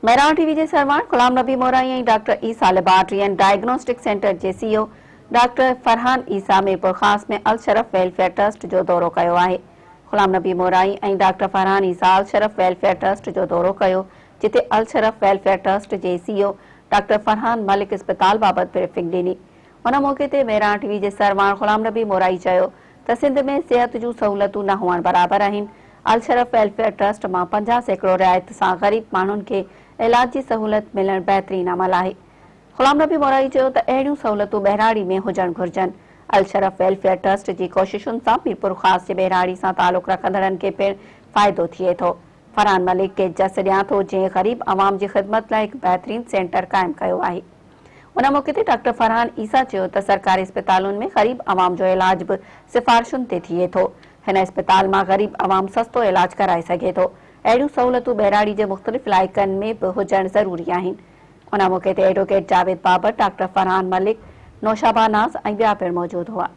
मैरान TV जे सरवाण गुलाम नबी मोराई ऐं doctor Isa laboratory and diagnostic centre जे CEO doctor Farhan Isa Mirpur Khas में अल शरफ वेलफेयर ट्रस्ट जो दौरो कयो आहे। गुलाम नबी मोराई ऐं डॉक्टर फरहान ईसा अल शरफ वेलफेयर ट्रस्ट जो दौरो कयो, जिते अल शरफ वेलफेयर ट्रस्ट जे सीईओ डॉक्टर फरहान मलिक अस्पताल बाबति ब्रीफिंग ॾिनी। उन मौक़े ते मैरान टीवी जे सरवाण गुलाम नबी मोराई चयो त सिंध में सिहत जूं सहूलतूं न हुअण बराबरि आहिनि। अल शरफ वेलफेयर ट्रस्ट मां 50 सैकड़ो रिआयत सां ग़रीब माण्हुनि खे इलाज जी सहूलत मिलण बहितरीन अमल आहे। गुलाम नबी मोराई चयो त अहिड़ियूं सहूलतूं बहिराड़ी में हुजण घुर्जनि। अल शरफ वेलफेयर ट्रस्ट जी कोशिशुनि सां मीरपुर ख़ास जे बहिराड़ी सां तालुक़ रखंदड़नि खे पिणु फ़ाइदो थिए थो। फरहान मलिक खे जस ॾियां थो, जंहिं ग़रीब अवाम जी ख़िदमत लाइ हिकु बहितरीन सेंटर क़ाइमु कयो आहे। उन मौक़े ते डॉक्टर फरहान ईसा चयो त सरकारी अस्पतालुनि में ग़रीब अवाम जो इलाज बि सिफ़ारिशुनि ते थिए थो। हिन अस्पताल मां ग़रीब अवाम सस्तो इलाज कराए सघे थो। अहिड़ियूं सहूलतूं बहिराड़ी जे मुख़्तलिफ़ इलाइक़नि में बि हुजण ज़रूरी आहिनि। उन मौक़े ते एडवोकेट जावेद बाबर, डॉक्टर फरहान मलिक, नौशाबा नाज़ ऐं ॿिया पिणु मौजूदु हुआ।